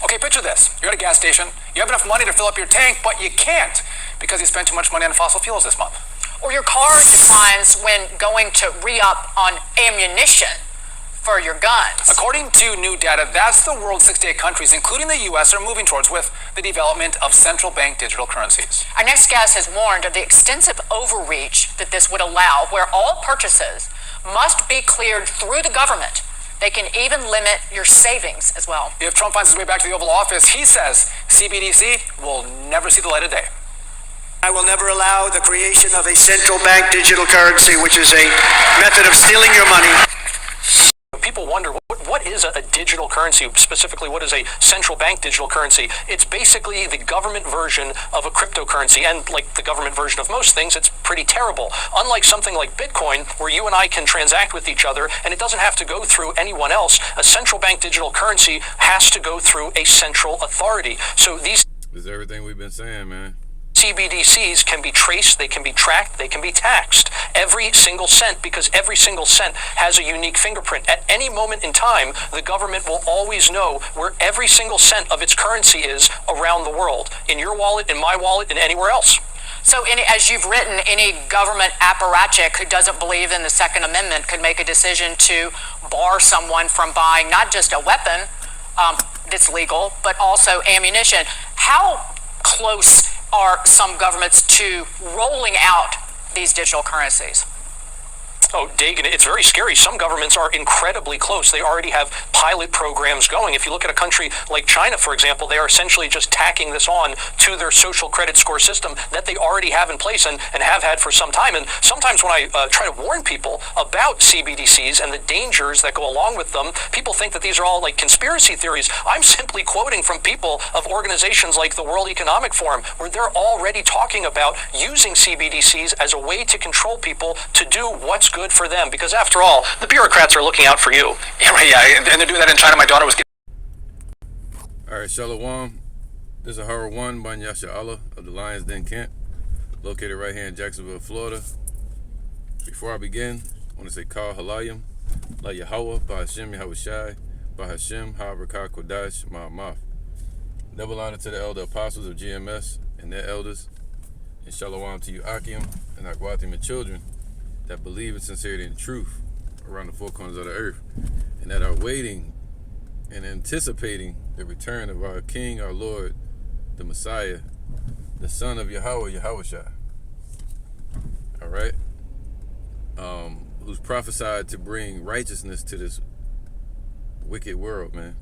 Okay, picture this. You're at a gas station. You have enough money to fill up your tank, but you can't because you spent too much money on fossil fuels this month. Or your car declines when going to re-up on ammunition for your guns. According to new data, that's the world 68 countries, including the U.S., are moving towards with the development of central bank digital currencies. Our next guest has warned of the extensive overreach that this would allow, where all purchases must be cleared through the government. They can even limit your savings as well. If Trump finds his way back to the Oval Office, he says CBDC will never see the light of day. I will never allow the creation of a central bank digital currency, which is a method of stealing your money. People wonder, what is a digital currency? Specifically, what is a central bank digital currency? It's basically the government version of a cryptocurrency. And like the government version of most things, it's pretty terrible. Unlike something like Bitcoin, where you and I can transact with each other, and it doesn't have to go through anyone else, a central bank digital currency has to go through a central authority. So these... This is everything we've been saying, man. Cbdc's can be traced, they can be tracked, they can be taxed. Every single cent, because every single cent has a unique fingerprint. At any moment in time, the government will always know where every single cent of its currency is around the world. In your wallet, in my wallet, and anywhere else. So as you've written, any government apparatchik who doesn't believe in the Second Amendment could make a decision to bar someone from buying not just a weapon that's legal, but also ammunition. How close are some governments to rolling out these digital currencies? Oh, Dagan, it's very scary. Some governments are incredibly close. They already have pilot programs going. If you look at a country like China, for example, they are essentially just tacking this on to their social credit score system that they already have in place and have had for some time. And sometimes when I try to warn people about CBDCs and the dangers that go along with them, people think that these are all like conspiracy theories. I'm simply quoting from people of organizations like the World Economic Forum, where they're already talking about using CBDCs as a way to control people to do what's good for them, because after all, the bureaucrats are looking out for you. Yeah, right, yeah, and they're doing that in China. My daughter was getting... All right, Shalom. This is Hara 1, Ban Yasha Allah of the Lions Den Camp, located right here in Jacksonville, Florida. Before I begin, I want to say Kal Halayim, La Yahweh, Ba Hashem Yahushai, Ba Hashem HaBrakah Kodash Ma'amaf. Double honor to the elder apostles of GMS and their elders, and Shalom to you, Akim, and Akwatim and children that believe in sincerity and truth around the four corners of the earth, and that are waiting and anticipating the return of our King, our Lord, the Messiah, the Son of Yahweh, Yahushai. All right? Who's prophesied to bring righteousness to this wicked world, man.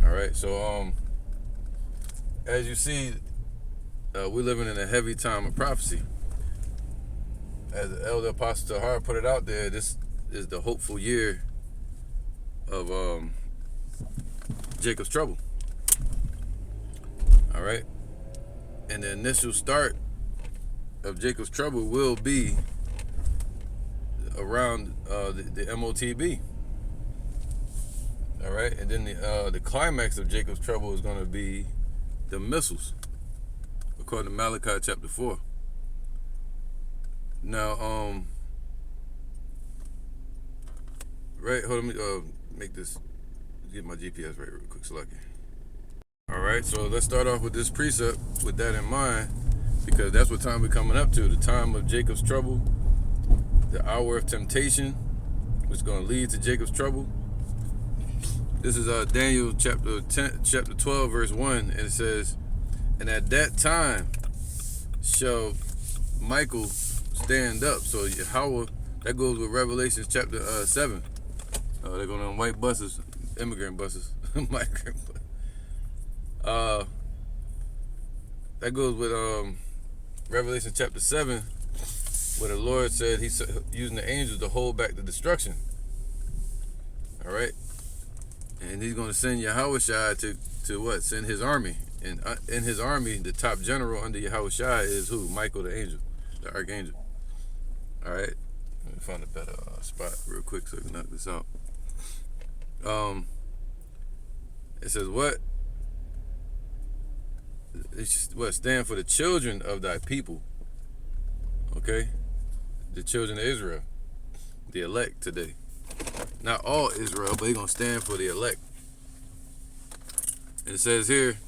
All right, so as you see, we're living in a heavy time of prophecy. As the elder apostle Tahar put it out there, this is the hopeful year of Jacob's trouble. All right, and the initial start of Jacob's trouble will be around the MOTB. All right, and then the climax of Jacob's trouble is going to be the missiles, according to Malachi chapter 4. Now, right, hold on, let me make this, get my GPS right real quick, so lucky. All right, so let's start off with this precept with that in mind, because that's what time we're coming up to, the time of Jacob's trouble, the hour of temptation, which is going to lead to Jacob's trouble. This is Daniel chapter 12, verse 1, and it says, "And at that time shall Michael stand up." So Yahweh, that goes with Revelation chapter 7. They're going on white buses, immigrant buses, migrant buses. That goes with Revelation chapter 7, where the Lord said he's using the angels to hold back the destruction. All right, and he's going to send Yahushai to what? Send his army, and in his army, the top general under Yahushai is who? Michael the angel, the archangel. All right, let me find a better spot real quick so I can knock this out. It says what? It's what stand for the children of thy people. Okay, the children of Israel, the elect today. Not all Israel, but he's gonna stand for the elect. And it says here,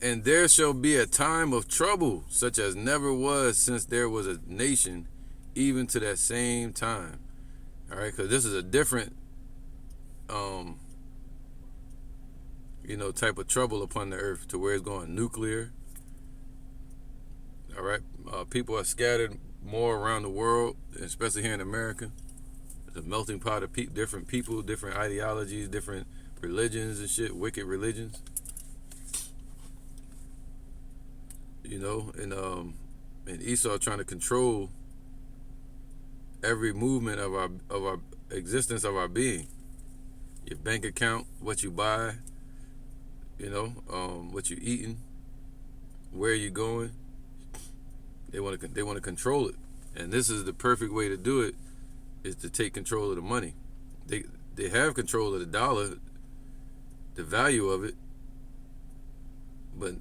and there shall be a time of trouble, such as never was since there was a nation, even to that same time. All right, because this is a different, type of trouble upon the earth, to where it's going nuclear. All right, people are scattered more around the world, especially here in America. It's a melting pot of different people, different ideologies, different religions and shit, wicked religions. And Esau trying to control every movement of our existence, of our being. Your bank account, what you buy, what you eating, where you going. They want to control it, and this is the perfect way to do it, is to take control of the money. They have control of the dollar, the value of it, but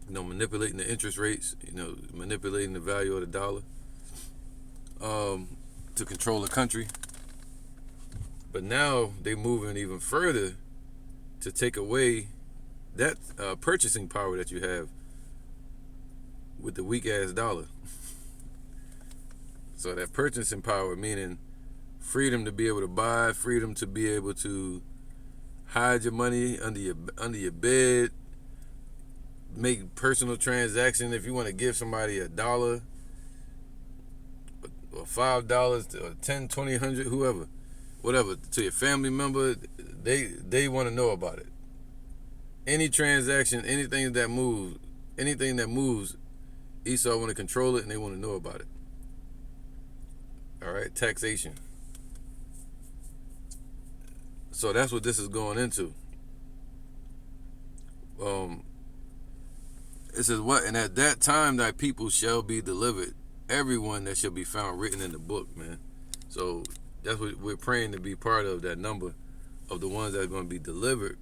manipulating the interest rates, manipulating the value of the dollar, to control the country. But now they're moving even further to take away that purchasing power that you have with the weak ass dollar. So that purchasing power, meaning freedom to be able to buy, freedom to be able to hide your money under your bed, make personal transactions. If you want to give somebody $1 or $5 or 10, 20, 100, whoever, whatever, to your family member, they want to know about it. Any transaction, anything that moves, Esau want to control it, and they want to know about it. All right, taxation. So that's what this is going into. It says what? And at that time thy people shall be delivered, everyone that shall be found written in the book, man. So that's what we're praying to be part of, that number of the ones that are going to be delivered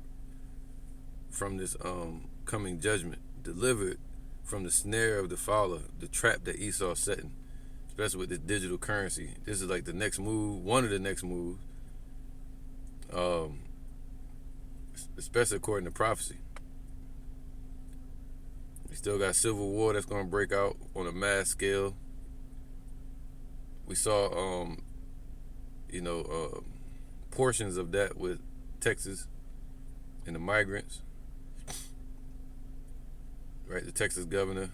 from this coming judgment, delivered from the snare of the fowler, the trap that Esau's setting, especially with this digital currency. This is like the next move, one of the next moves, especially according to prophecy. We still got civil war that's going to break out on a mass scale. We saw, portions of that with Texas and the migrants. Right, the Texas governor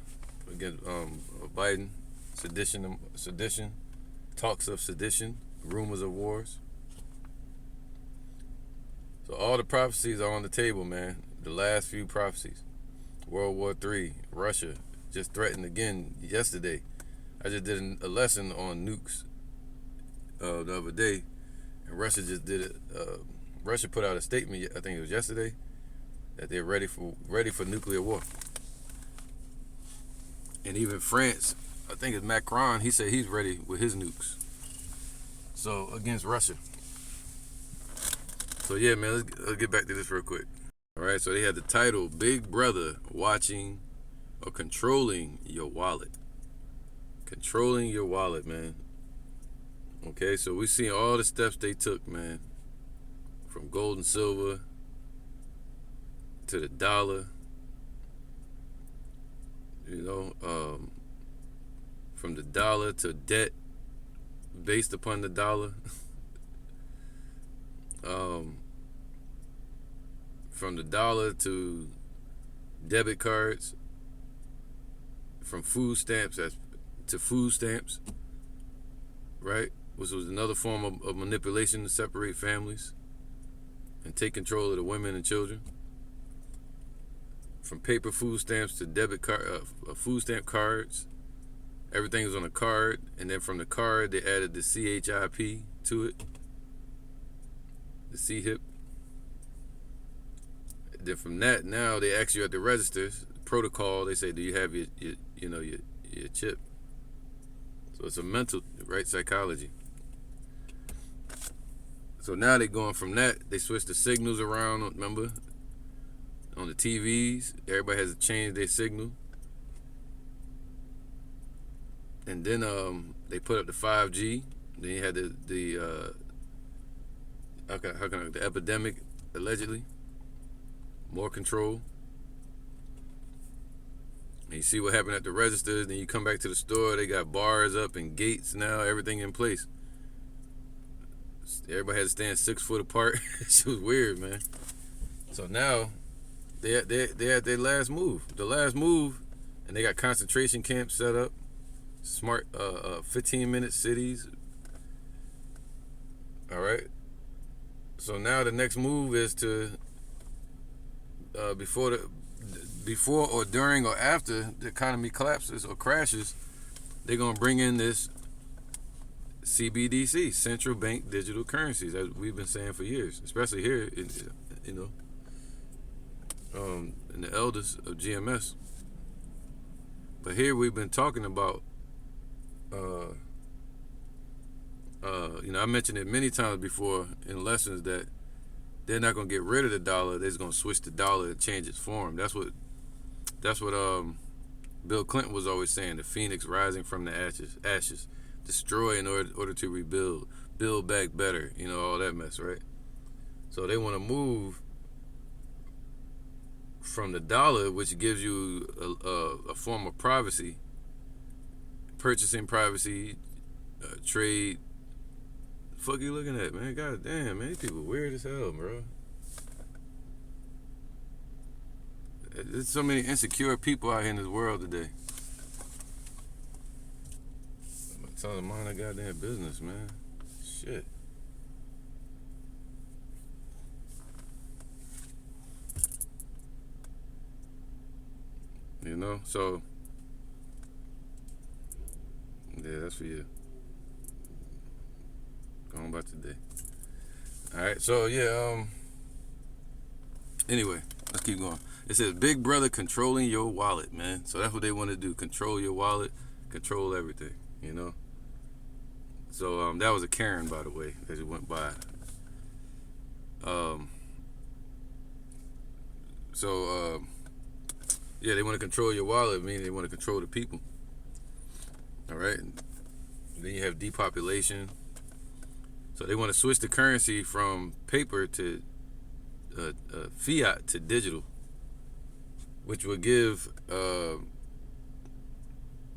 against Biden, sedition, talks of sedition, rumors of wars. So all the prophecies are on the table, man. The last few prophecies. World War III, Russia just threatened again yesterday. I just did a lesson on nukes the other day, and Russia just did it. Russia put out a statement, I think it was yesterday, that they're ready for nuclear war. And even France, I think it's Macron, he said he's ready with his nukes. So against Russia. So yeah, man, let's get back to this real quick. All right, so they had the title, Big Brother Watching or Controlling Your Wallet. Controlling your wallet, man. Okay, so we see all the steps they took, man. From gold and silver to the dollar. From the dollar to debt based upon the dollar. From the dollar to debit cards. From food stamps to food stamps, right? Which was another form of manipulation to separate families and take control of the women and children. From paper food stamps to debit card, food stamp cards. Everything was on a card, and then from the card they added the CHIP to it, the CHIP. Then from that, now they ask you at the registers, protocol. They say, "Do you have your chip?" So it's a mental, right, psychology. So now they're going from that. They switch the signals around. Remember, on the TVs, everybody has to change their signal. And then they put up the 5G. Then you had the epidemic allegedly. More control. And you see what happened at the registers, then you come back to the store, they got bars up and gates now, everything in place. Everybody had to stand 6 foot apart. It was weird, man. So now they had their last move. The last move, and they got concentration camps set up. Smart 15-minute cities. All right. So now the next move is to before or during or after the economy collapses or crashes, they're gonna bring in this CBDC, central bank digital currencies, as we've been saying for years, especially here in the elders of GMS. But here we've been talking about, I mentioned it many times before in lessons that they're not gonna get rid of the dollar. They're just gonna switch the dollar and change its form. That's what Bill Clinton was always saying: the phoenix rising from the ashes, destroy in order to rebuild, build back better. All that mess, right? So they want to move from the dollar, which gives you a form of privacy, purchasing privacy, trade. Fuck you looking at, man? God damn, man, these people weird as hell, bro. There's so many insecure people out here in this world today. I'm telling them mind their goddamn business, man. Shit. So yeah, that's for you. Going about today. All right, so yeah. Anyway, let's keep going. It says Big Brother controlling your wallet, man. So that's what they want to do: control your wallet, control everything. So that was a Karen, by the way, as it went by. Yeah, they want to control your wallet, meaning they want to control the people. All right. And then you have depopulation. So they want to switch the currency from paper to fiat to digital, which will give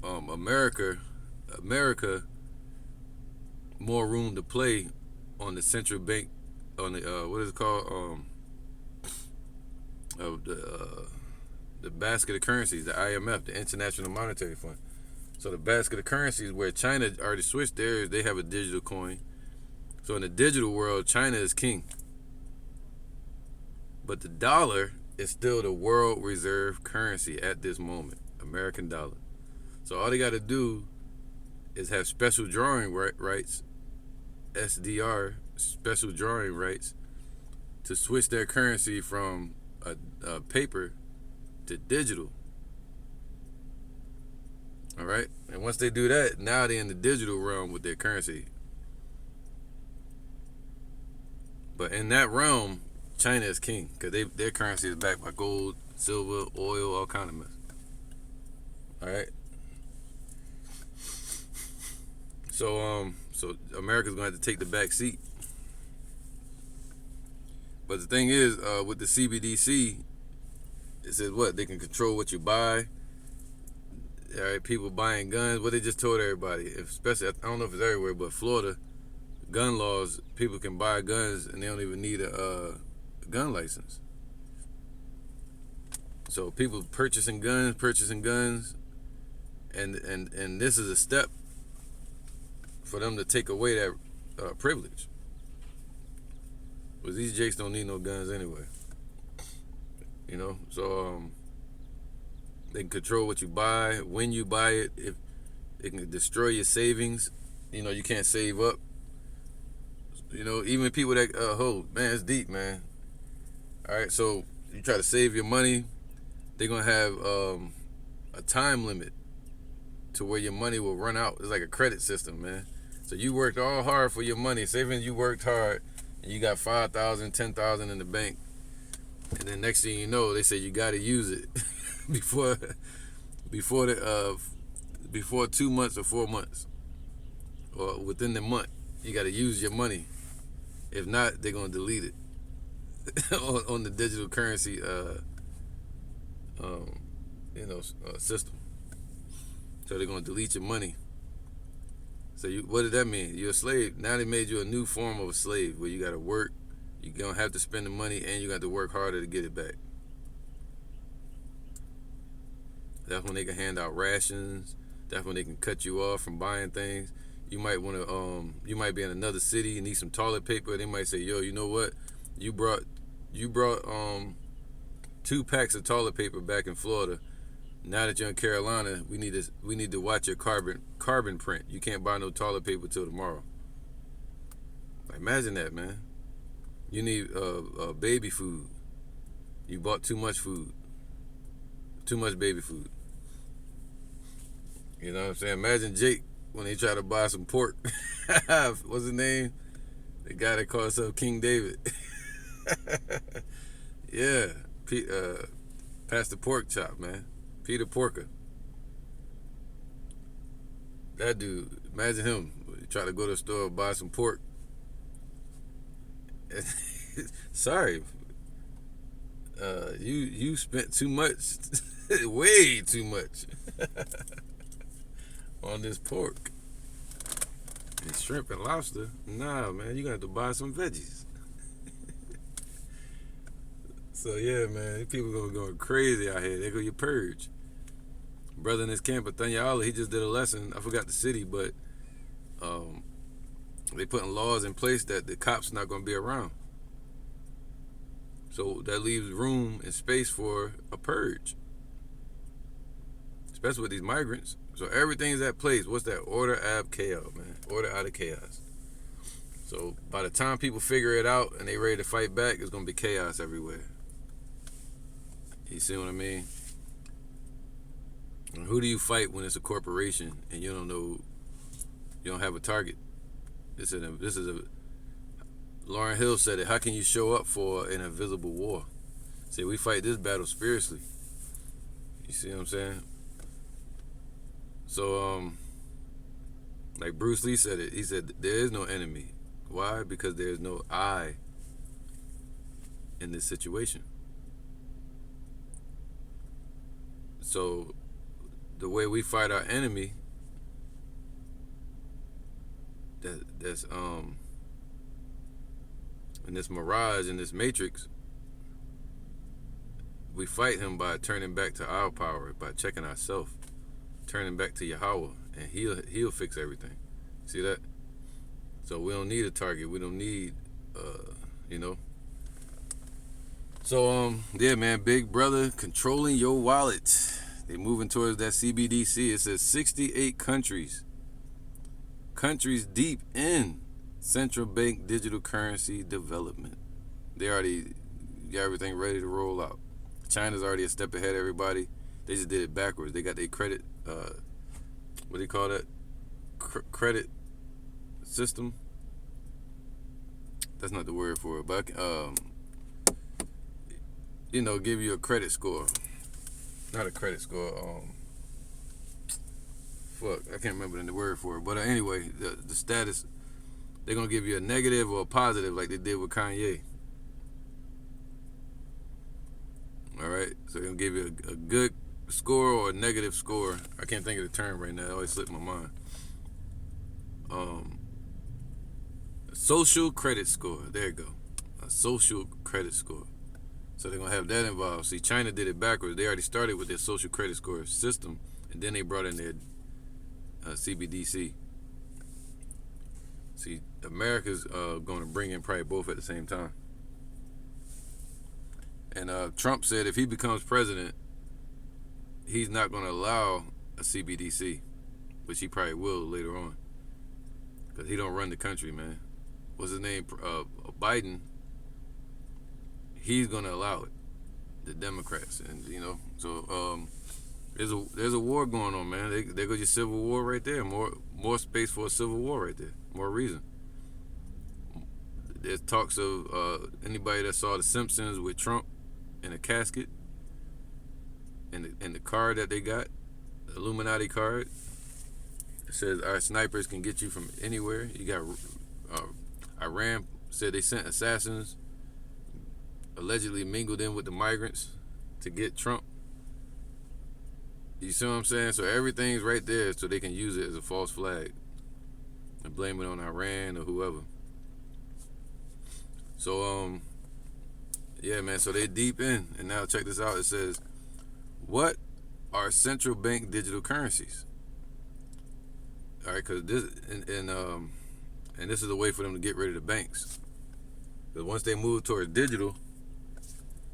America more room to play on the central bank, on the what is it called, of the basket of currencies, the IMF, the International Monetary Fund. So the basket of currencies, where China already switched theirs, they have a digital coin. So in the digital world, China is king. But the dollar is still the world reserve currency at this moment, American dollar. So all they got to do is have special drawing rights, SDR, special drawing rights, to switch their currency from a paper to digital. All right, and once they do that, now they're in the digital realm with their currency. But in that realm, China is king, because their currency is backed by gold, silver, oil, all kind of mess. All right. So America's gonna have to take the back seat. But the thing is, with the CBDC, it says what? They can control what you buy. All right, people buying guns. What they just told everybody, especially, I don't know if it's everywhere, but Florida, gun laws, people can buy guns and they don't even need a gun license. So people purchasing guns, and this is a step for them to take away that privilege. Because these jakes don't need no guns anyway. So they can control what you buy, when you buy it. If it can destroy your savings, you can't save up. Even people that man, it's deep, man. All right, so you try to save your money, they're gonna have a time limit to where your money will run out. It's like a credit system, man. So you worked all hard for your money, saving. You worked hard, and you got 5,000, 10,000 in the bank, and then next thing you know, they say you got to use it before 2 months or 4 months, or within the month. You got to use your money. If not, they're gonna delete it. on the digital currency, system. So they're gonna delete your money. So what did that mean? You're a slave. Now they made you a new form of a slave where you gotta work. You're gonna have to spend the money and you got to work harder to get it back. That's when they can hand out rations. That's when they can cut you off from buying things. You might want to, you might be in another city, you need some toilet paper. They might say, yo, you know what? You brought 2 packs of toilet paper back in Florida. Now that you're in Carolina, we need to watch your carbon print. You can't buy no toilet paper till tomorrow. Imagine that, man. You need baby food. You bought too much food. Too much baby food. You know what I'm saying? Imagine Jake when he tried to buy some pork. What's his name? The guy that called himself King David. Yeah. Pastor Pork Chop, man. Peter Porker. That dude, imagine him. He tried to go to the store and buy some pork. Sorry. You spent too much. Way too much. On this pork. And shrimp and lobster. Nah, man, you're gonna have to buy some veggies. So yeah, man, people gonna go crazy out here. They go your purge. Brother in this camp, Athanyala, he just did a lesson. I forgot the city, but they putting laws in place that the cops not gonna be around. So that leaves room and space for a purge, especially with these migrants. So everything's at place. What's that? Order ab chaos, man. Order out of chaos. So by the time people figure it out and they ready to fight back, it's gonna be chaos everywhere. You see what I mean? And who do you fight when it's a corporation and you don't know, you don't have a target? This is a Lauryn Hill said it. How can you show up for an invisible war? See, we fight this battle spiritually. You see what I'm saying? So, like Bruce Lee said it. He said there is no enemy. Why? Because there is no I in this situation. So, the way we fight our enemy, that's in this mirage, in this matrix, we fight him by turning back to our power, by checking ourselves, turning back to Yahweh, and he'll fix everything. See that? So we don't need a target. We don't need, So yeah, man, Big Brother controlling your wallet. They moving towards that CBDC. It says 68 countries deep in central bank digital currency development. They already got everything ready to roll out. China's already a step ahead of everybody. They just did it backwards. They got their credit, what do you call that? Credit system. That's not the word for it, but give you a credit score. Not a credit score. I can't remember the word for it. But anyway, the status, they're gonna give you a negative or a positive, like they did with Kanye. All right, so they're gonna give you a good score or a negative score. I can't think of the term right now. It always slipped my mind. Social credit score. There you go. A social credit score. So they're gonna have that involved. See, China did it backwards. They already started with their social credit score system, and then they brought in their CBDC. See, America's going to bring in probably both at the same time. And Trump said if he becomes president, he's not going to allow a CBDC, which he probably will later on, because he don't run the country, man. What's his name? Biden. He's going to allow it. The Democrats, and so there's a war going on, man. There goes your civil war right there. More space for a civil war right there. More reason. There's talks of anybody that saw The Simpsons with Trump in a casket, and the card that they got, the Illuminati card. It says our snipers can get you from anywhere. You got Iran said they sent assassins allegedly mingled in with the migrants to get Trump. You see what I'm saying? So everything's right there so they can use it as a false flag and blame it on Iran or whoever. So, yeah, man, so they deep in. And now check this out. It says, what are central bank digital currencies? All right, because this, and this is a way for them to get rid of the banks. Because once they move towards digital,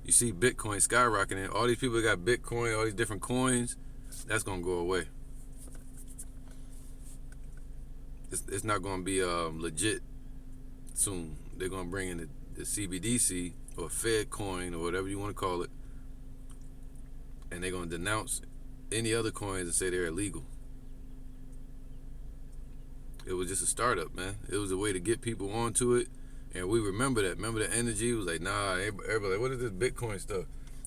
you see Bitcoin skyrocketing. All these people got Bitcoin, all these different coins, that's going to go away. It's not going to be legit soon. They're going to bring in the Cbdc or Fed coin or whatever you want to call it, and they're going to denounce any other coins and say they're illegal. It was just a startup, man. It was a way to get people onto it, and we remember that. Remember the energy? It was like, nah, everybody like, what is this Bitcoin stuff?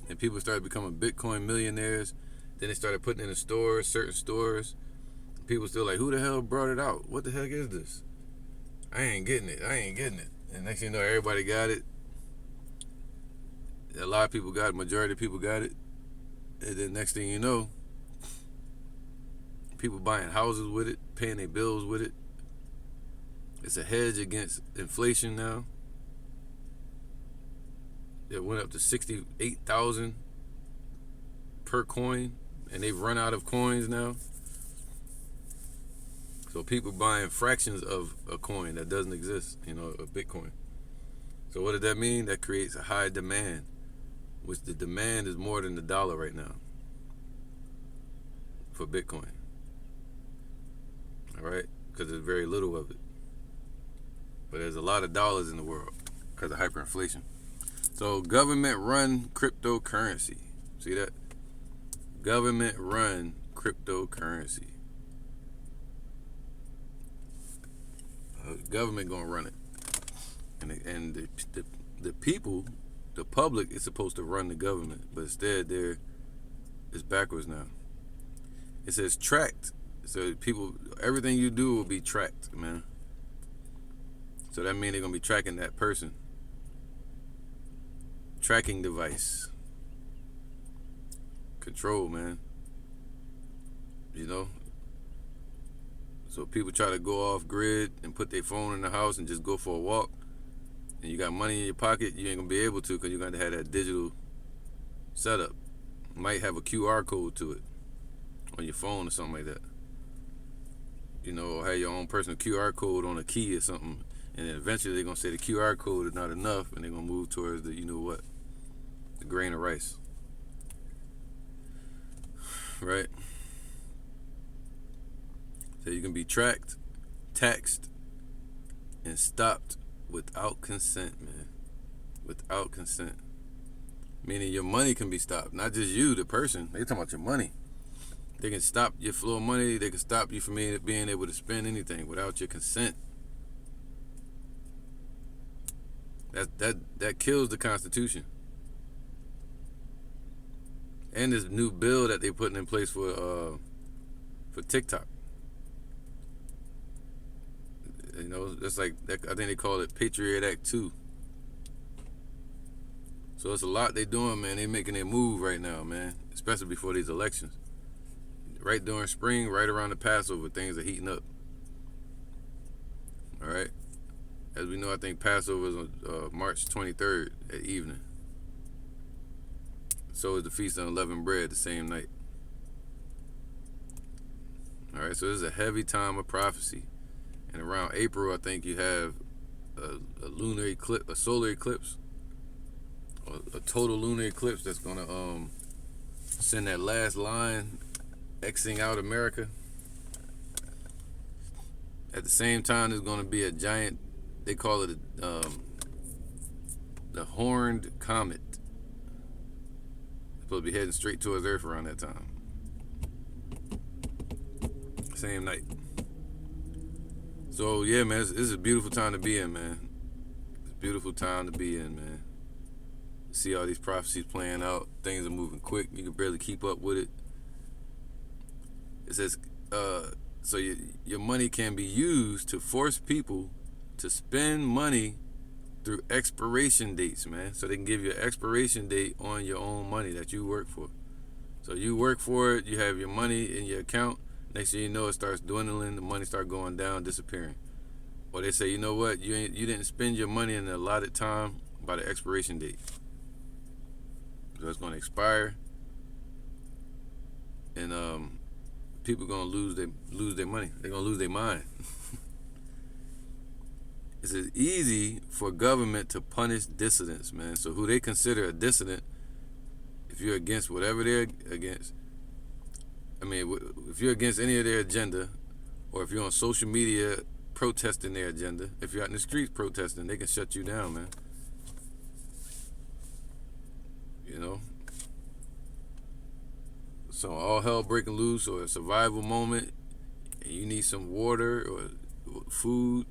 And people started becoming Bitcoin millionaires. Then they started putting it in the stores, certain stores. People still like, who the hell brought it out? What the heck is this? I ain't getting it. And next thing you know, everybody got it. A lot of people got it. Majority of people got it. And then next thing you know, people buying houses with it, paying their bills with it. It's a hedge against inflation now. It went up to 68,000 per coin, and they've run out of coins now. So people buying fractions of a coin that doesn't exist, a Bitcoin. So what does that mean? That creates a high demand, which the demand is more than the dollar right now for Bitcoin. All right? Because there's very little of it. But there's a lot of dollars in the world because of hyperinflation. So government-run cryptocurrency. See that? Government-run cryptocurrency. Government gonna run it, and the people, the public is supposed to run the government, but instead it's backwards now. It says tracked, so people, everything you do will be tracked, man. So that means they're gonna be tracking that person. Tracking device. Control, man. So people try to go off grid and put their phone in the house and just go for a walk, and you got money in your pocket, you ain't gonna be able to because you're gonna have that digital setup. Might have a QR code to it on your phone or something like that. Or have your own personal QR code on a key or something. And then eventually they're gonna say the QR code is not enough, and they're gonna move towards the the grain of rice. Right? So you can be tracked, taxed, and stopped without consent, man. Without consent. Meaning your money can be stopped, not just you, the person. They're talking about your money. They can stop your flow of money. They can stop you from being able to spend anything without your consent. That kills the Constitution. And this new bill that they're putting in place for TikTok. It's like I think they call it Patriot Act 2. So it's a lot they doing, man. They making their move right now, man. Especially before these elections. Right during spring, right around the Passover, things are heating up. All right. As we know, I think Passover is on March 23rd at evening. So is the Feast of Unleavened Bread the same night. All right, so this is a heavy time of prophecy. And around April, I think you have a lunar eclipse, a solar eclipse, or a total lunar eclipse that's going to send that last line Xing out America. At the same time, there's going to be a giant, they call it the Horned Comet. It's supposed to be heading straight towards Earth around that time. Same night. So yeah, man, this is a beautiful time to be in, man. It's a beautiful time to be in, man. See all these prophecies playing out. Things are moving quick. You can barely keep up with it. It says, so your money can be used to force people to spend money through expiration dates, man. So they can give you an expiration date on your own money that you work for. So you work for it, you have your money in your account. Next thing you know, it starts dwindling, the money starts going down, disappearing. Or they say, you know what, you didn't spend your money in the allotted time by the expiration date. So it's going to expire, and people are going to lose their money. They're going to lose their mind. It's easy for government to punish dissidents, man. So who they consider a dissident, if you're against whatever they're against, I mean, if you're against any of their agenda, or if you're on social media protesting their agenda, if you're out in the streets protesting, they can shut you down, man. You know? So all hell breaking loose, or a survival moment, and you need some water or food,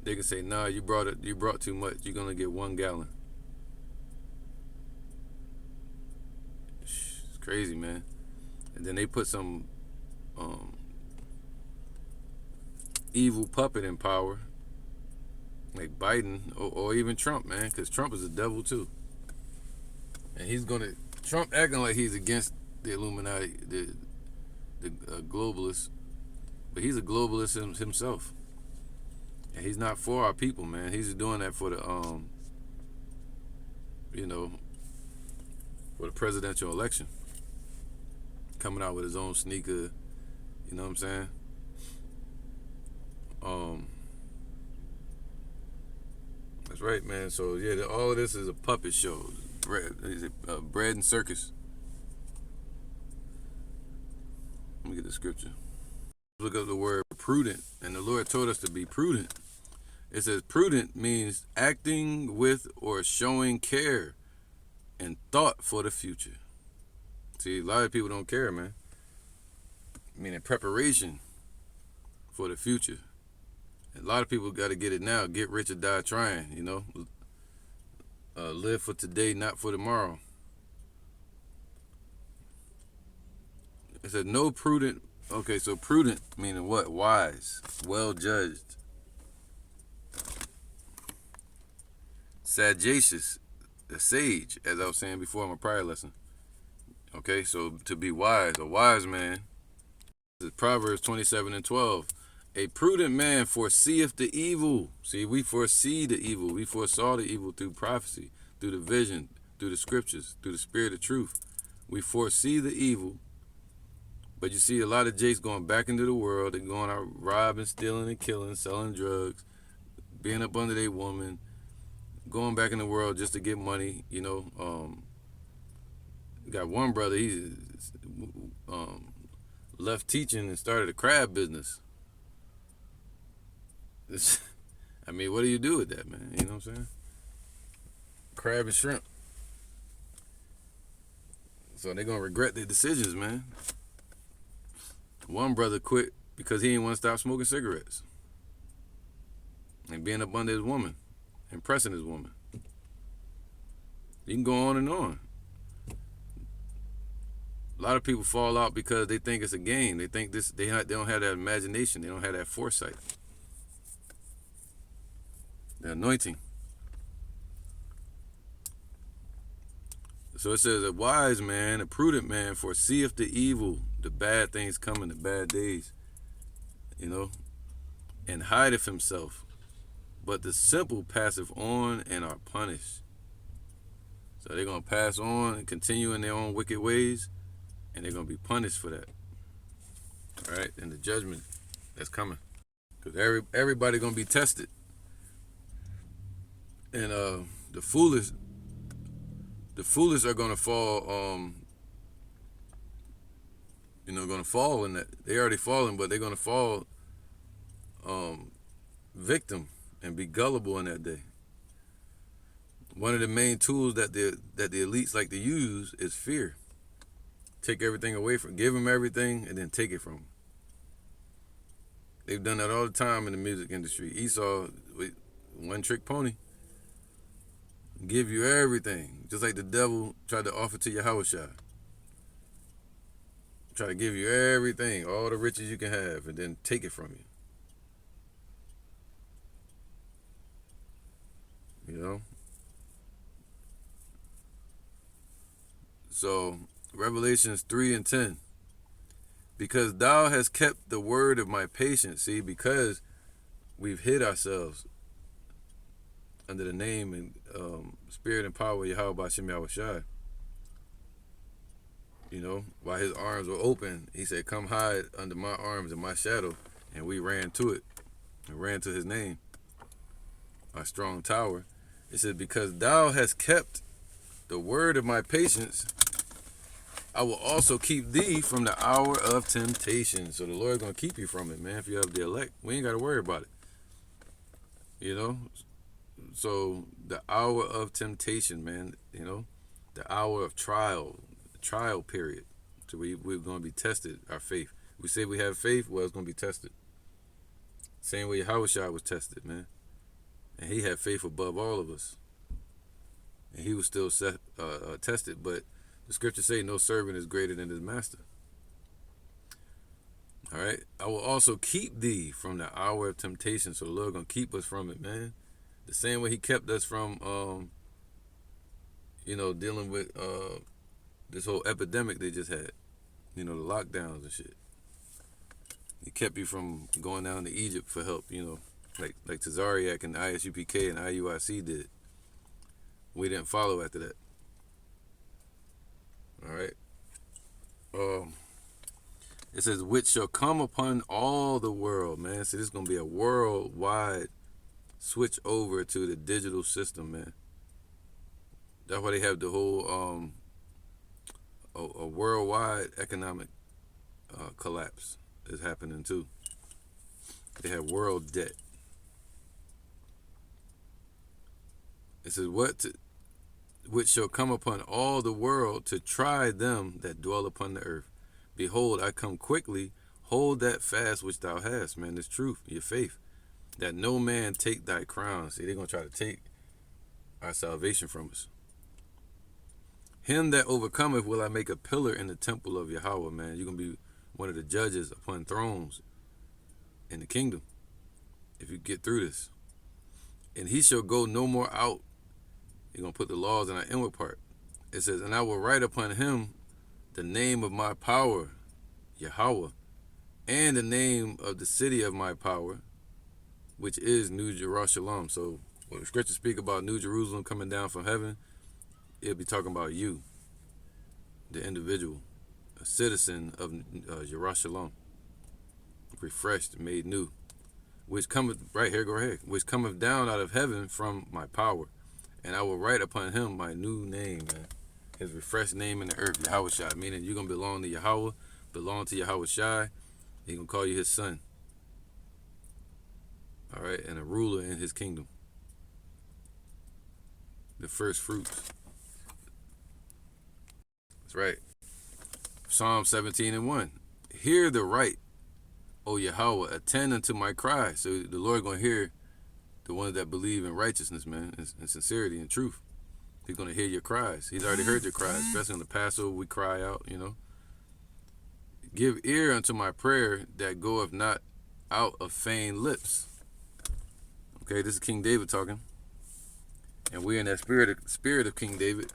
they can say, nah, you brought too much. You're gonna get 1 gallon. It's crazy, man. And then they put some evil puppet in power, like Biden or even Trump, man, because Trump is a devil too. And Trump acting like he's against the Illuminati, the globalists, but he's a globalist himself. And he's not for our people, man. He's doing that for the, for the presidential election. Coming out with his own sneaker, you know what I'm saying? That's right, man. So yeah, all of this is a puppet show, bread and circus. Let me get the scripture. Look up the word prudent, and the Lord told us to be prudent. It says prudent means acting with or showing care and thought for the future. See, a lot of people don't care, man. Meaning preparation for the future. And a lot of people got to get it now. Get rich or die trying, you know. Live for today, not for tomorrow. It said no prudent. Okay, so prudent meaning what? Wise, well judged. Sagacious, a sage, as I was saying before in my prior lesson. Okay, so to be wise, a wise man. This is Proverbs 27:12. A prudent man foreseeth the evil. See, we foresee the evil. We foresaw the evil through prophecy, through the vision, through the scriptures, through the spirit of truth. We foresee the evil. But you see a lot of jakes going back into the world. They're going out robbing, stealing, and killing, selling drugs, being up under their woman, going back in the world just to get money, you know. Got one brother, he left teaching and started a crab business. I mean, what do you do with that, man? You know what I'm saying? Crab and shrimp. So they're going to regret their decisions, man. One brother quit because he didn't want to stop smoking cigarettes and being up under his woman, impressing his woman. You can go on and on. A lot of people fall out because they think it's a game. They think they don't have that imagination. They don't have that foresight. The anointing. So it says, a wise man, a prudent man, foreseeth the evil, the bad things coming, the bad days, you know, and hideth himself. But the simple passeth on and are punished. So they're going to pass on and continue in their own wicked ways, and they're going to be punished for that. All right, and the judgment that's coming. Because everybody going to be tested. And the foolish are going to fall, going to fall in that. They already fallen, but they're going to fall victim and be gullible in that day. One of the main tools that the elites like to use is fear. Take everything away give them everything and then take it from them. They've done that all the time in the music industry. Esau, one trick pony. Give you everything, just like the devil tried to offer to Yahushua. Try to give you everything, all the riches you can have, and then take it from you. You know? So, Revelations 3:10. Because thou hast kept the word of my patience. See, because we've hid ourselves under the name and spirit and power of Yahweh B'Shem Yahushai. You know, while his arms were open, he said, come hide under my arms and my shadow. And we ran to it and ran to his name, our strong tower. It says, because thou hast kept the word of my patience, I will also keep thee from the hour of temptation. So the Lord's going to keep you from it, man. If you have the elect, we ain't got to worry about it. You know? So the hour of temptation, man, you know, the hour of trial period. So we're going to be tested, our faith. We say we have faith, well, it's going to be tested. Same way Yahushua was tested, man. And he had faith above all of us. And he was still tested, but the scriptures say no servant is greater than his master. All right. I will also keep thee from the hour of temptation. So the Lord going to keep us from it, man. The same way he kept us from, dealing with this whole epidemic they just had. You know, the lockdowns and shit. He kept you from going down to Egypt for help, you know, like Tazariak and ISUPK and IUIC did. We didn't follow after that. All right. It says, which shall come upon all the world, man. So this is going to be a worldwide switch over to the digital system, man. That's why they have the whole a worldwide economic collapse is happening too. They have world debt. It says, which shall come upon all the world to try them that dwell upon the earth. Behold, I come quickly. Hold that fast which thou hast, man. This truth, your faith. That no man take thy crown. See, they're going to try to take our salvation from us. Him that overcometh will I make a pillar in the temple of Yahweh, man. You're going to be one of the judges upon thrones in the kingdom if you get through this. And he shall go no more out. He's going to put the laws in our inward part. It says, and I will write upon him the name of my power, Yahweh, and the name of the city of my power, which is New Jerusalem. So when the scriptures speak about New Jerusalem coming down from heaven, it'll be talking about you, the individual, a citizen of Jerusalem, refreshed, made new, which cometh, right here, go ahead, which cometh down out of heaven from my power. And I will write upon him my new name, man. His refreshed name in the earth, Yahushua, meaning you're going to belong to Yahweh, belong to Yahushua. He's going to call you his son. All right, and a ruler in his kingdom. The first fruits. That's right. Psalm 17:1. Hear the right, O Yahweh, attend unto my cry. So the Lord going to hear the ones that believe in righteousness, man, and sincerity and truth. He's going to hear your cries. He's already heard your cries, especially on the Passover. We cry out, you know. Give ear unto my prayer that goeth not out of feigned lips. Okay, this is King David talking. And we're in that spirit of King David.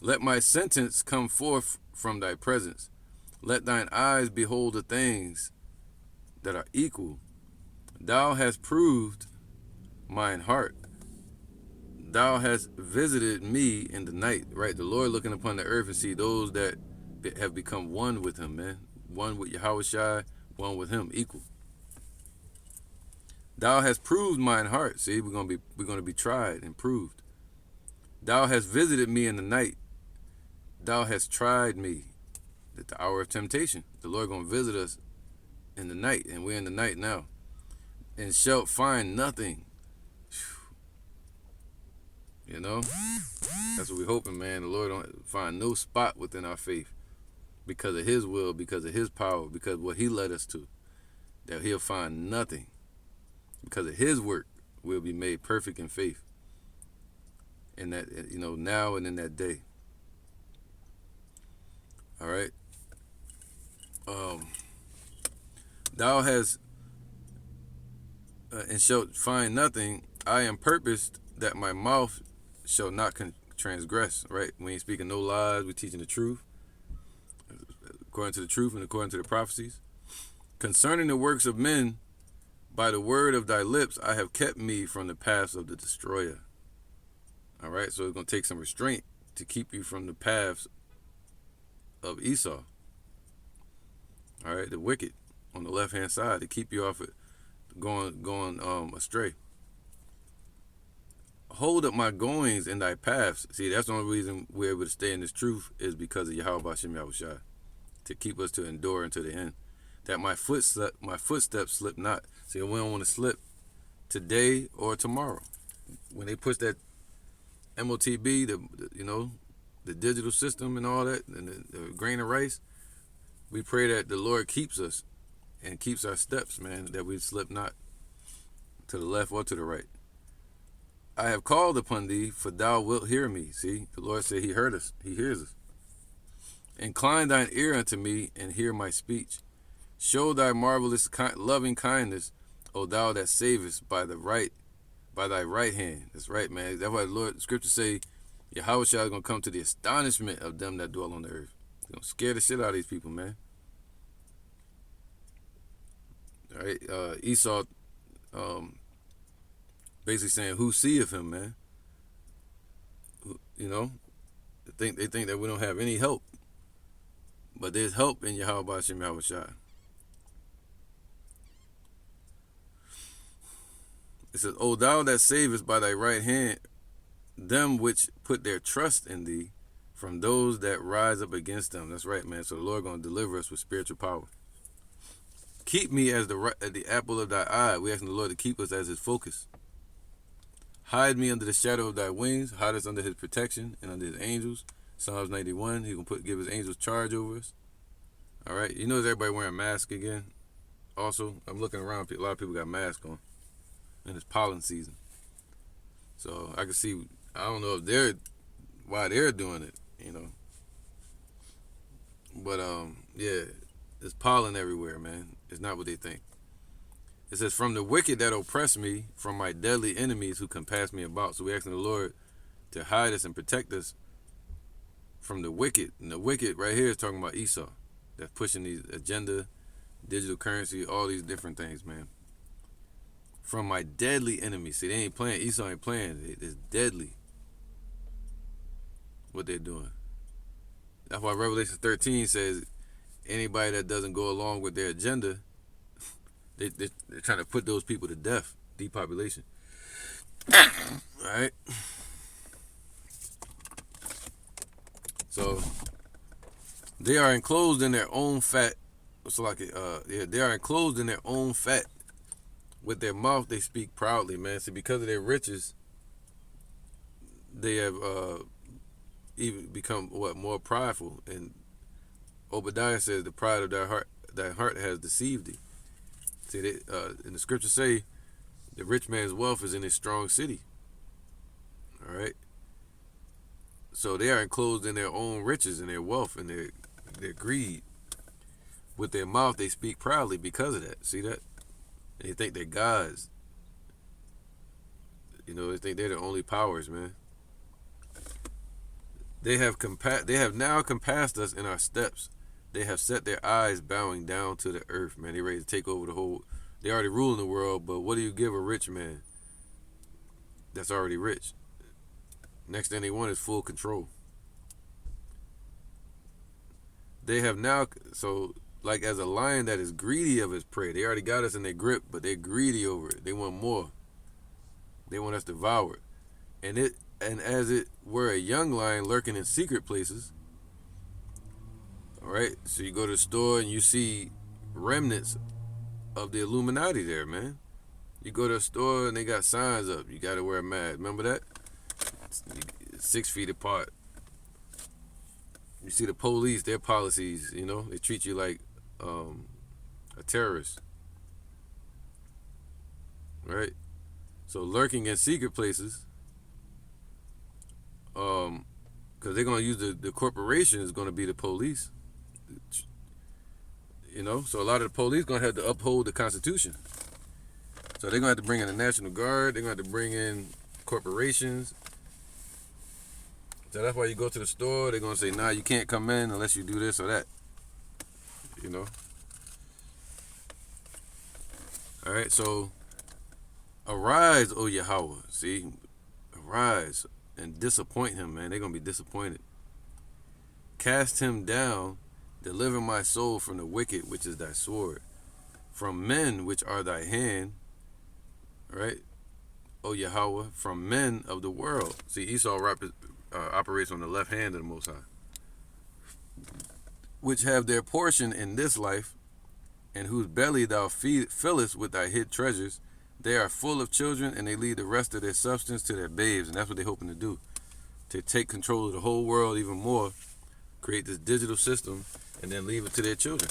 Let my sentence come forth from thy presence. Let thine eyes behold the things that are equal. Thou hast proved mine heart. Thou hast visited me in the night. Right, the Lord looking upon the earth and see those that have become one with him, man. One with Yahushua, one with him, equal. Thou hast proved mine heart. See, we're gonna be tried and proved. Thou hast visited me in the night. Thou hast tried me at the hour of temptation. The Lord gonna visit us in the night, and we're in the night now. And shalt find nothing. You know? That's what we're hoping, man. The Lord don't find no spot within our faith because of his will, because of his power, because of what he led us to. That he'll find nothing. Because of his work, we'll be made perfect in faith. In that, you know, now and in that day. All right. Thou hast and shalt find nothing. I am purposed that my mouth shall not transgress, right? We ain't speaking no lies, we teaching the truth, according to the truth and according to the prophecies. Concerning the works of men, by the word of thy lips, I have kept me from the paths of the destroyer. All right, so it's going to take some restraint to keep you from the paths of Esau. All right, the wicked on the left-hand side, to keep you off it, going astray. Hold up my goings in thy paths. See, that's the only reason we're able to stay in this truth is because of Yahweh Bashem Yahushua, to keep us to endure unto the end. That my footsteps slip not. See, we don't want to slip today or tomorrow. When they push that MOTB, the digital system and all that, and the grain of rice, we pray that the Lord keeps us and keeps our steps, man, that we slip not to the left or to the right. I have called upon thee, for thou wilt hear me. See, the Lord said he heard us. He hears us. Incline thine ear unto me and hear my speech. Show thy marvelous loving kindness, O thou that savest by thy right hand. That's right, man. That's why the Lord, scripture say, Yahweh is going to come to the astonishment of them that dwell on the earth. He's going to scare the shit out of these people, man. All right, Esau, basically saying, who seeth him, man? They think that we don't have any help. But there's help in Yahweh Bashem Yahushua. It says, O thou that savest by thy right hand them which put their trust in thee from those that rise up against them. That's right, man. So the Lord going to deliver us with spiritual power. Keep me as the apple of thy eye. We asking the Lord to keep us as his focus. Hide me under the shadow of thy wings. Hide us under his protection and under his angels. Psalms 91, he going to give his angels charge over us. All right. You notice everybody wearing masks again? Also, I'm looking around. A lot of people got masks on. And it's pollen season. So I can see, I don't know if why they're doing it, But, yeah, there's pollen everywhere, man. It's not what they think. It says, from the wicked that oppress me, from my deadly enemies who compass me about. So we're asking the Lord to hide us and protect us from the wicked. And the wicked right here is talking about Esau. That's pushing these agenda, digital currency, all these different things, man. From my deadly enemies. See, they ain't playing. Esau ain't playing. It's deadly what they're doing. That's why Revelation 13 says anybody that doesn't go along with their agenda, they're trying to put those people to death, depopulation. All right? So they are enclosed in their own fat. They are enclosed in their own fat. With their mouth, they speak proudly, man. See, because of their riches, they have even become more prideful. And Obadiah says, "The pride of thy heart has deceived thee." See, in the scriptures say, the rich man's wealth is in his strong city. All right. So they are enclosed in their own riches and their wealth and their greed. With their mouth, they speak proudly because of that. See that? They think they're gods. They think they're the only powers, man. They have now compassed us in our steps. They have set their eyes bowing down to the earth, man. They ready to take over the whole. They already ruling the world, but what do you give a rich man that's already rich? Next thing they want is full control. They have now, so like as a lion that is greedy of his prey. They already got us in their grip, but they're greedy over it. They want more. They want us devoured. And as it were a young lion lurking in secret places. All right, so you go to the store and you see remnants of the Illuminati there, man. You go to a store and they got signs up. You got to wear a mask. Remember that? 6 feet apart. You see the police, their policies, they treat you like a terrorist, right? So lurking in secret places, because they're going to use the corporation is going to be the police, So a lot of the police going to have to uphold the Constitution. So they're going to have to bring in the National Guard. They're going to have to bring in corporations. So that's why you go to the store, they're gonna say, nah, you can't come in unless you do this or that. You know? Alright, so arise, O Yahweh. See? Arise and disappoint him, man. They're gonna be disappointed. Cast him down, deliver my soul from the wicked, which is thy sword, from men which are thy hand, right? O Yahweh, from men of the world. See, Esau operates on the left hand of the Most High, which have their portion in this life, and whose belly thou fillest with thy hid treasures. They are full of children, and they leave the rest of their substance to their babes, and that's what they're hoping to do, to take control of the whole world even more, create this digital system, and then leave it to their children.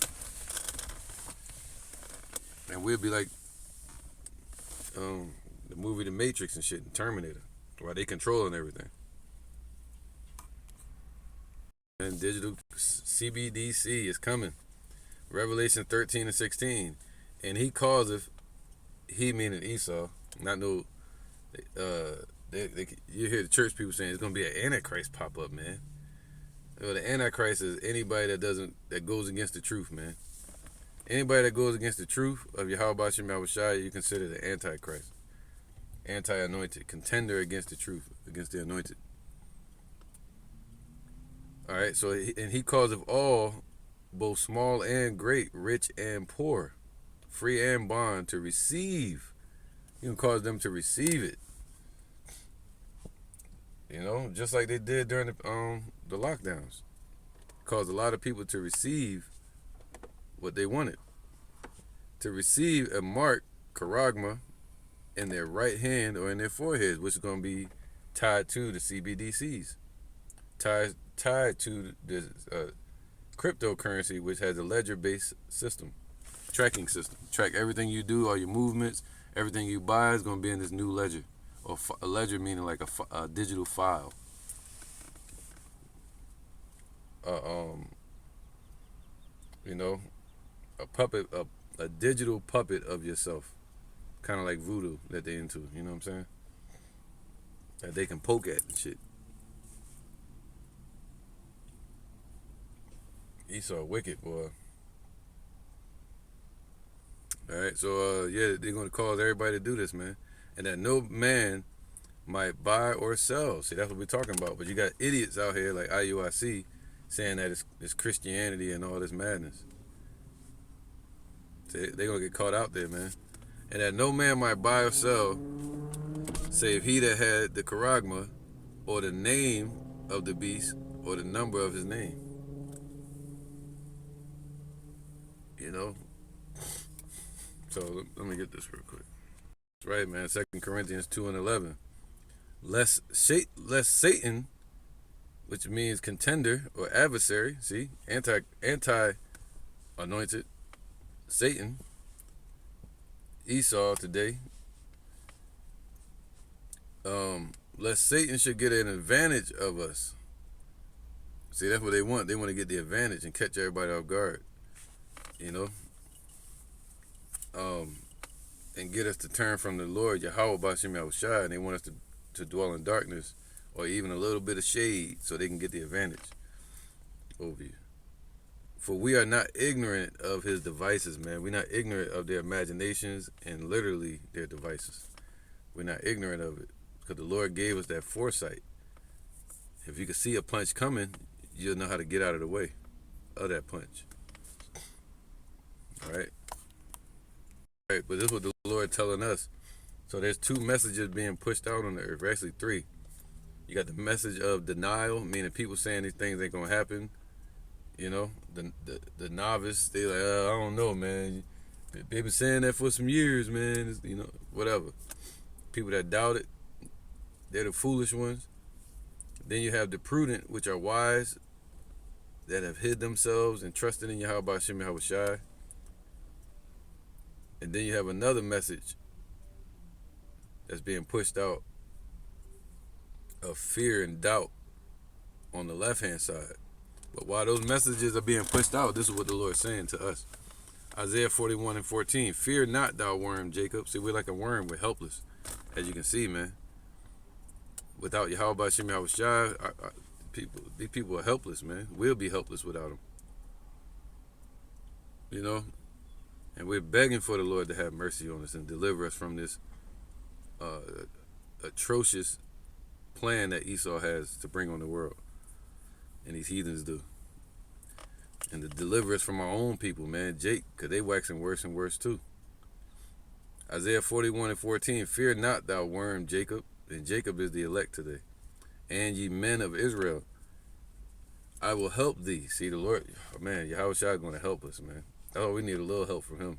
And we'll be like the movie The Matrix and shit, and Terminator, while they controlling everything. And digital CBDC is coming. Revelation 13 and 16. And he causeth, he meaning Esau, not no, you hear the church people saying it's going to be an Antichrist pop up, man. Well, the Antichrist is anybody that goes against the truth, man. Anybody that goes against the truth of Yahweh Shem Yahushua, you consider the Antichrist. Anti-anointed, contender against the truth, against the anointed. All right, so, and he causeth all, both small and great, rich and poor, free and bond, to receive. You can cause them to receive it. You know, just like they did during the lockdowns. Caused a lot of people to receive what they wanted. To receive a mark, charagma, in their right hand or in their foreheads, which is going to be tied to the Cbdc'S. Tied to the cryptocurrency, which has a ledger-based system, tracking system. Track everything you do, all your movements, everything you buy is going to be in this new ledger. Or a ledger meaning like a digital file. You know, a puppet, a digital puppet of yourself. Kind of like voodoo that they into, you know what I'm saying? That they can poke at and shit. Esau wicked, boy. Alright, so yeah, they're gonna cause everybody to do this, man. And that no man might buy or sell. See, that's what we're talking about. But you got idiots out here like IUIC saying that it's Christianity and all this madness. See, they're gonna get caught out there, man. And that no man might buy or sell, save he that had the charagma, or the name of the beast, or the number of his name. You know? So let me get this real quick. That's right, man. 2 Corinthians 2 and 11. Lest Satan, which means contender or adversary, see, anti-anointed, Satan, Esau today, lest Satan should get an advantage of us. See, that's what they want. They want to get the advantage and catch everybody off guard, you know, and get us to turn from the Lord, Yahweh B'Shem Yahushua, and they want us to dwell in darkness or even a little bit of shade so they can get the advantage over you. For we are not ignorant of his devices, man. We're not ignorant of their imaginations and literally their devices. We're not ignorant of it because the Lord gave us that foresight. If you can see a punch coming, you'll know how to get out of the way of that punch. All right? All right, but this is what the Lord telling us. So there's two messages being pushed out on the earth, actually three. You got the message of denial, meaning people saying these things ain't gonna happen. You know, the novice, they like, I don't know, man. They've been saying that for some years, man. It's, you know, whatever. People that doubt it, they're the foolish ones. Then you have the prudent, which are wise, that have hid themselves and trusted in Yahweh B'Shem Yahushua. And then you have another message that's being pushed out of fear and doubt on the left-hand side. But while those messages are being pushed out, this is what the Lord is saying to us. Isaiah 41 and 14. Fear not, thou worm, Jacob. See, we're like a worm. We're helpless. As you can see, man. without Yahweh Shem Yahushua, these people are helpless, man. We'll be helpless without them. You know? And we're begging for the Lord to have mercy on us and deliver us from this atrocious plan that Esau has to bring on the world. And these heathens do. And to deliver us from our own people, man. Jake, because they waxing worse and worse too. Isaiah 41:14, fear not, thou worm Jacob. And Jacob is the elect today. And ye men of Israel, I will help thee. See, the Lord, oh man, Yahweh Shai is going to help us, man. Oh, we need a little help from him.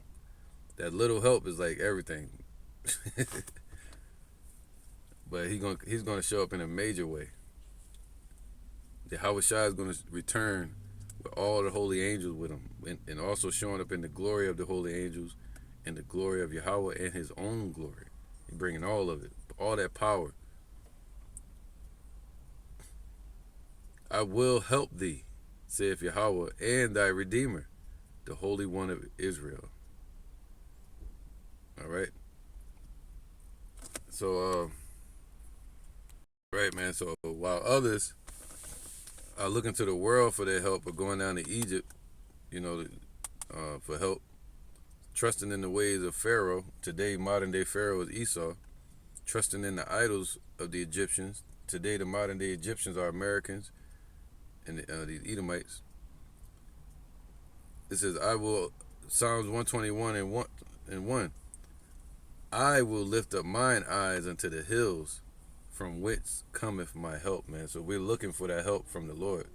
That little help is like everything. But he's going to show up in a major way. Yahweh Shai is going to return with all the holy angels with him, and also showing up in the glory of the holy angels and the glory of Yahweh and his own glory. He's bringing all of it, all that power. I will help thee, saith Yahweh, and thy Redeemer, the Holy One of Israel. All right. So, right, man. So while others are looking to the world for their help, or going down to Egypt, you know, for help, trusting in the ways of Pharaoh. Today, modern day Pharaoh is Esau. Trusting in the idols of the Egyptians. Today, the modern day Egyptians are Americans and these Edomites. It says, I will, Psalms 121 and 1, I will lift up mine eyes unto the hills, from whence cometh my help, man. So we're looking for that help from the Lord,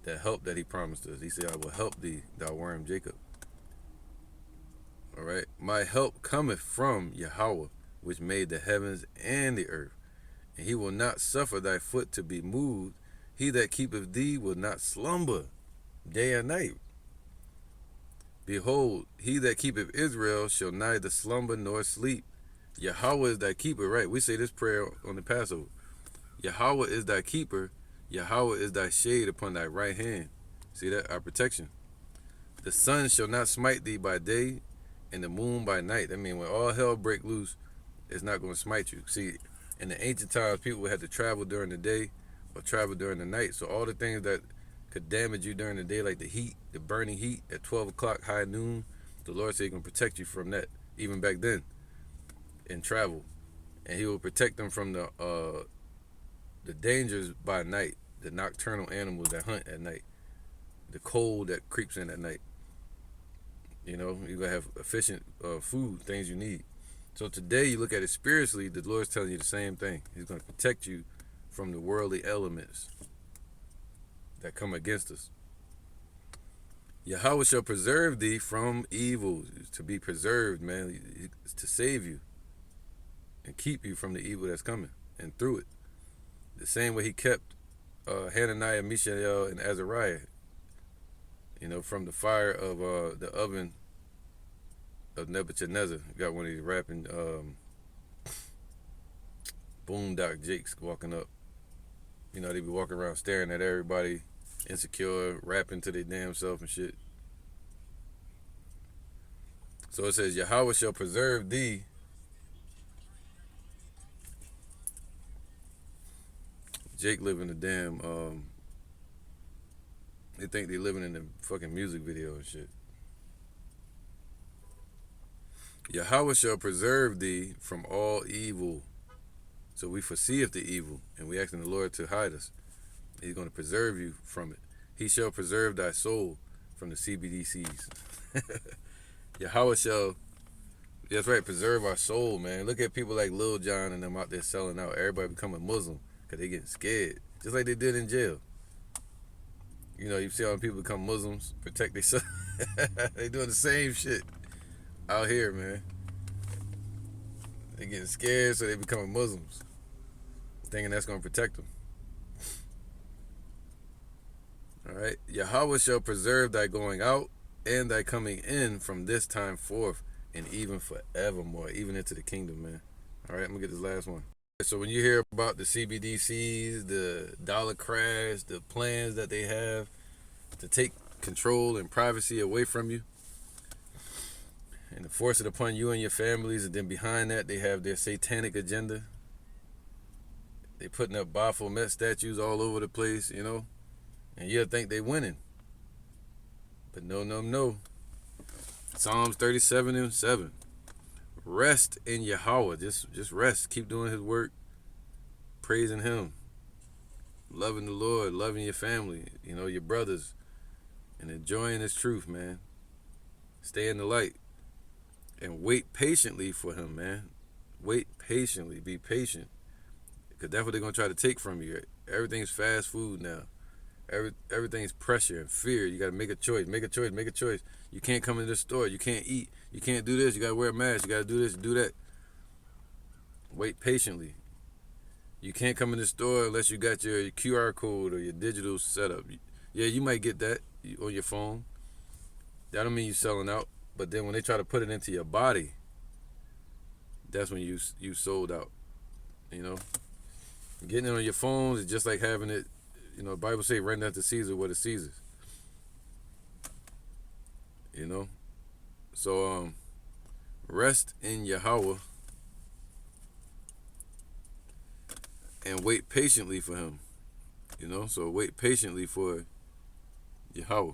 that help that he promised us. He said, I will help thee, thou worm Jacob. All right. My help cometh from Yahweh, which made the heavens and the earth. And he will not suffer thy foot to be moved. He that keepeth thee will not slumber day or night. Behold, he that keepeth Israel shall neither slumber nor sleep. Yahweh is thy keeper, right? We say this prayer on the Passover. Yahweh is thy keeper. Yahweh is thy shade upon thy right hand. See that? Our protection. The sun shall not smite thee by day, and the moon by night. I mean, when all hell break loose, it's not going to smite you. See, in the ancient times, people would have to travel during the day or travel during the night. So all the things that could damage you during the day, like the heat, the burning heat at 12 o'clock, high noon, the Lord said he can protect you from that, even back then, in travel. And he will protect them from the dangers by night, the nocturnal animals that hunt at night, the cold that creeps in at night. You know, you're going to have efficient food, things you need. So today, you look at it spiritually, the Lord's telling you the same thing. He's going to protect you from the worldly elements that come against us. Yahweh shall preserve thee from evil. To be preserved, man, to save you and keep you from the evil that's coming and through it. The same way he kept Hananiah, Mishael, and Azariah, you know, from the fire of the oven of Nebuchadnezzar. You got one of these rapping boondock jakes walking up. You know, they be walking around staring at everybody, insecure, rapping to their damn self and shit. So it says, Yahweh shall preserve thee. Jake live in the damn, they think they living in the fucking music video and shit. Yahweh shall preserve thee from all evil. So we foreseeth the evil, and we asking the Lord to hide us. He's going to preserve you from it. He shall preserve thy soul from the Cbdc'S. Yahweh shall, that's right, preserve our soul, man. Look at people like Lil Jon and them out there selling out. Everybody becoming Muslim because they getting scared, just like they did in jail. You know, you see how people become Muslims, protect themselves. They doing the same shit out here, man. They getting scared, so they becoming Muslims, thinking that's going to protect them. All right. Yahweh shall preserve thy going out and thy coming in from this time forth and even forevermore, even into the kingdom, man. All right, I'm going to get this last one. So when you hear about the Cbdc'S, the dollar crash, the plans that they have to take control and privacy away from you and to force it upon you and your families, and then behind that they have their satanic agenda, They putting up Baphomet statues all over the place, you know, and you'll think they winning. But no. Psalms 37:7. Rest in Yahweh. Just rest. Keep doing his work, praising him, loving the Lord, loving your family, you know, your brothers, and enjoying his truth, man. Stay in the light and wait patiently for him, man. Wait patiently. Be patient. Because that's what they're going to try to take from you. Everything's fast food now. Everything's pressure and fear. You got to make a choice. Make a choice. You can't come into the store. You can't eat. You can't do this. You got to wear a mask. You got to do this, do that. Wait patiently. You can't come in the store unless you got your QR code or your digital setup. Yeah, you might get that on your phone. That don't mean you're selling out. But then when they try to put it into your body, that's when you sold out. You know? Getting it on your phones is just like having it, you know, the Bible say render unto Caesar what is Caesar's. You know? So rest in Yahweh and wait patiently for him. You know? So wait patiently for Yahweh.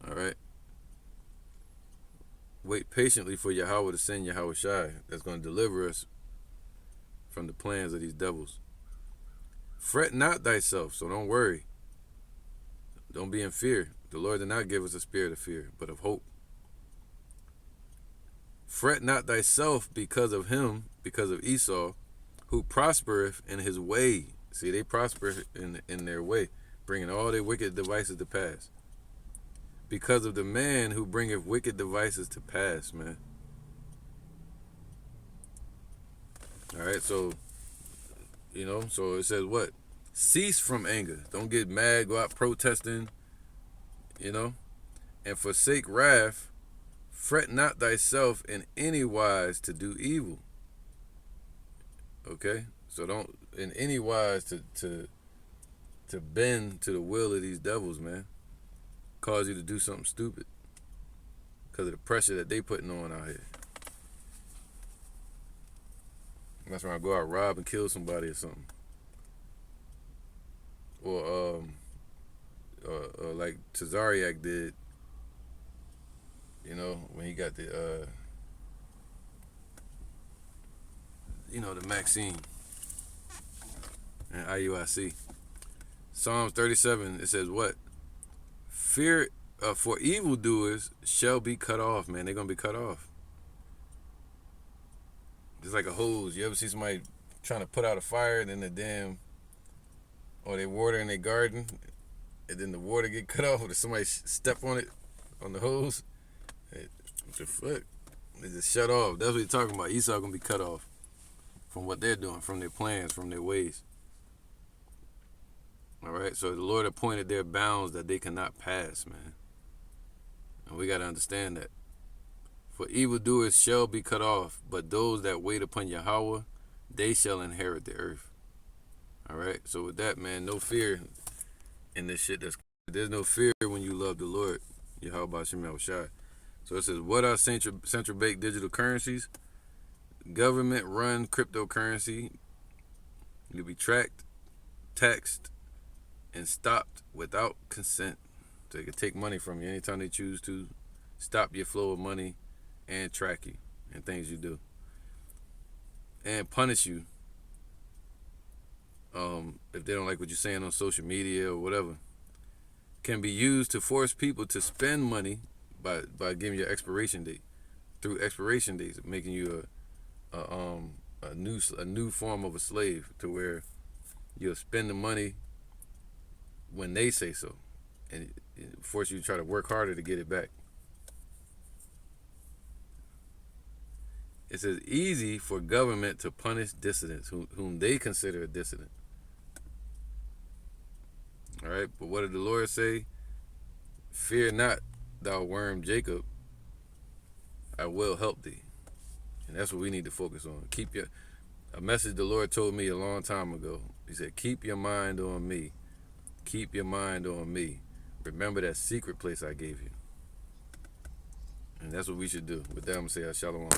Alright? Wait patiently for Yahweh to send Yahweh Shai. That's going to deliver us from the plans of these devils. Fret not thyself, so don't worry. Don't be in fear. The Lord did not give us a spirit of fear, but of hope. Fret not thyself because of him, because of Esau, who prospereth in his way. See, they prosper in their way, bringing all their wicked devices to pass. Because of the man who bringeth wicked devices to pass, man. All right, so, you know, so it says what? Cease from anger. Don't get mad, go out protesting, you know, and forsake wrath. Fret not thyself in any wise to do evil. Okay? So don't in any wise to bend to the will of these devils, man. Cause you to do something stupid because of the pressure that they putting on out here. That's when I go out, rob and kill somebody or something. Or like Tazariak did, you know, when he got the, you know, the Maxine and IUIC. Psalms 37, it says what? Fear for evildoers shall be cut off, man. They're going to be cut off. Just like a hose. You ever see somebody trying to put out a fire and then or they water in their garden and then the water get cut off or somebody step on it, on the hose? Hey, what the fuck? They just shut off. That's what he's talking about. Esau going to be cut off from what they're doing, from their plans, from their ways. All right, so the Lord appointed their bounds that they cannot pass, man. And we got to understand that. For evildoers shall be cut off, but those that wait upon Yahweh, they shall inherit the earth. All right, so with that, man, no fear in this shit. There's no fear when you love the Lord, Yahweh B'Shem Yahushai. So it says, what are central bank digital currencies? Government-run cryptocurrency. You can be tracked, taxed, and stopped without consent. So they can take money from you anytime they choose to, stop your flow of money, and track you and things you do, and punish you if they don't like what you're saying on social media or whatever. Can be used to force people to spend money by giving you an expiration date, through expiration dates, making you a new form of a slave, to where you'll spend the money when they say so, and it force you to try to work harder to get it back. It says easy for government to punish dissidents whom they consider a dissident. All right, but what did the Lord say? Fear not, thou worm Jacob, I will help thee. And that's what we need to focus on. A message the Lord told me a long time ago. He said, keep your mind on me. Keep your mind on me. Remember that secret place I gave you. And that's what we should do. With that, I'm going to say, Shalom.